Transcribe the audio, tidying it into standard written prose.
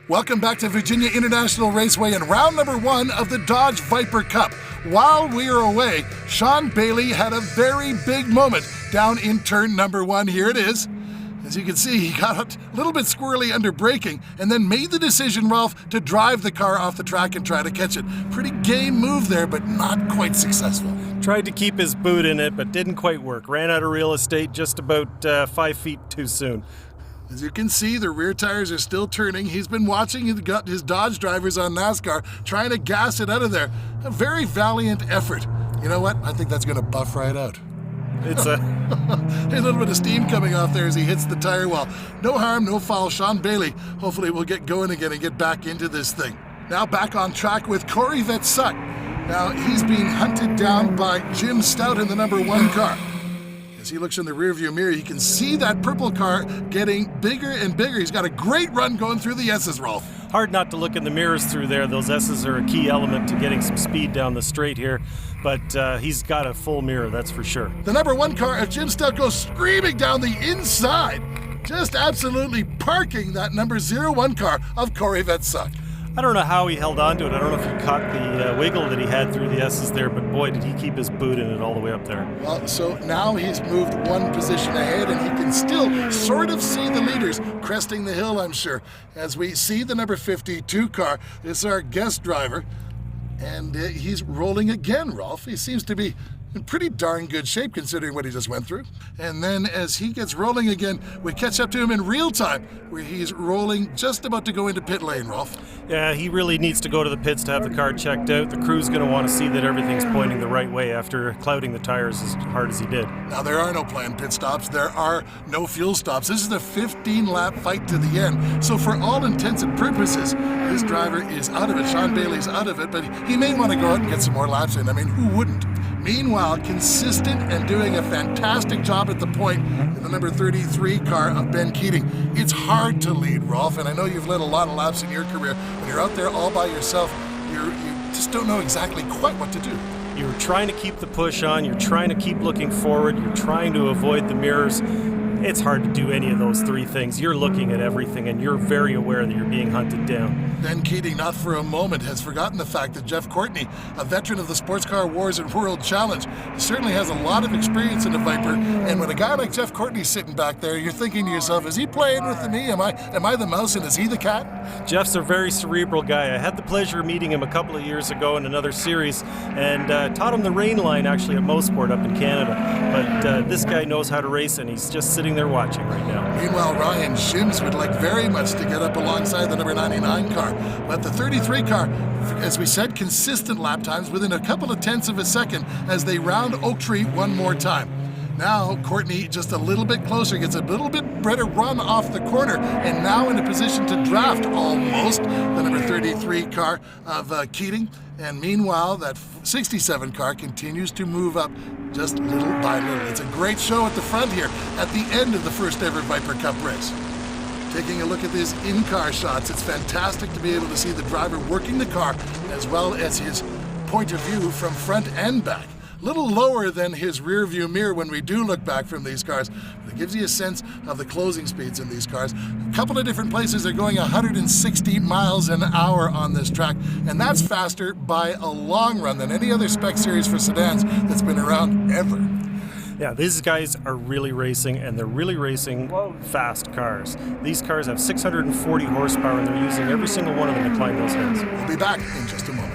Welcome back to Virginia International Raceway and round number 1 of the Dodge Viper Cup. While we were away, Sean Bailey had a very big moment down in turn number 1. Here it is. As you can see, he got a little bit squirrely under braking and then made the decision, Ralph, to drive the car off the track and try to catch it. Pretty game move there, but not quite successful. Tried to keep his boot in it, but didn't quite work. Ran out of real estate just about 5 feet too soon. As you can see, the rear tires are still turning. He's been watching his Dodge drivers on NASCAR trying to gas it out of there. A very valiant effort. You know what? I think that's going to buff right out. It's a little bit of steam coming off there as he hits the tire wall. No harm, no foul. Sean Bailey hopefully will get going again and get back into this thing. Now back on track with Corey Vetsuck. Now he's being hunted down by Jim Stout in the number 1 car. As he looks in the rearview mirror, he can see that purple car getting bigger and bigger. He's got a great run going through the S's, Rolf. Hard not to look in the mirrors through there. Those S's are a key element to getting some speed down the straight here. But he's got a full mirror, that's for sure. The number 1 car of Jim Stout goes screaming down the inside, just absolutely parking that number 01 car of Corey Vetsuck. I don't know how he held on to it. I don't know if he caught the wiggle that he had through the S's there, but boy, did he keep his boot in it all the way up there. Well, so now he's moved 1 position ahead, and he can still sort of see the leaders cresting the hill, I'm sure. As we see the number 52 car, this is our guest driver, and he's rolling again, Rolf. He seems to be in pretty darn good shape considering what he just went through. And then as he gets rolling again, we catch up to him in real time where he's rolling just about to go into pit lane, Rolf. Yeah, he really needs to go to the pits to have the car checked out. The crew's going to want to see that everything's pointing the right way after clouding the tires as hard as he did. Now, there are no planned pit stops. There are no fuel stops. This is a 15-lap fight to the end. So for all intents and purposes, this driver is out of it. Sean Bailey's out of it, but he may want to go out and get some more laps in. I mean, who wouldn't? Meanwhile, consistent and doing a fantastic job at the point in the number 33 car of Ben Keating. It's hard to lead, Rolf, and I know you've led a lot of laps in your career. When you're out there all by yourself, you just don't know exactly quite what to do. You're trying to keep the push on, you're trying to keep looking forward, you're trying to avoid the mirrors. It's hard to do any of those 3 things. You're looking at everything, and you're very aware that you're being hunted down. Ben Keating, not for a moment, has forgotten the fact that Jeff Courtney, a veteran of the Sports Car Wars and World Challenge, certainly has a lot of experience in a Viper. And when a guy like Jeff Courtney's sitting back there, you're thinking to yourself, is he playing with me? Am I the mouse, and is he the cat? Jeff's a very cerebral guy. I had the pleasure of meeting him a couple of years ago in another series, and taught him the rain line actually at Mosport up in Canada. But this guy knows how to race, and he's just sitting there watching right now. Meanwhile, Ryan Shims would like very much to get up alongside the number 99 car. But the 33 car, as we said, consistent lap times within a couple of tenths of a second as they round Oak Tree one more time. Now, Courtney just a little bit closer, gets a little bit better run off the corner, and now in a position to draft almost the number 33 car of Keating. And meanwhile, that 67 car continues to move up just little by little. It's a great show at the front here at the end of the first ever Viper Cup race. Taking a look at these in-car shots, it's fantastic to be able to see the driver working the car as well as his point of view from front and back. A little lower than his rear view mirror when we do look back from these cars, but it gives you a sense of the closing speeds in these cars. A couple of different places are going 160 miles an hour on this track, and that's faster by a long run than any other spec series for sedans that's been around ever. Yeah, these guys are really racing, and they're really racing fast cars. These cars have 640 horsepower, and they're using every single one of them to climb those hills. We'll be back in just a moment.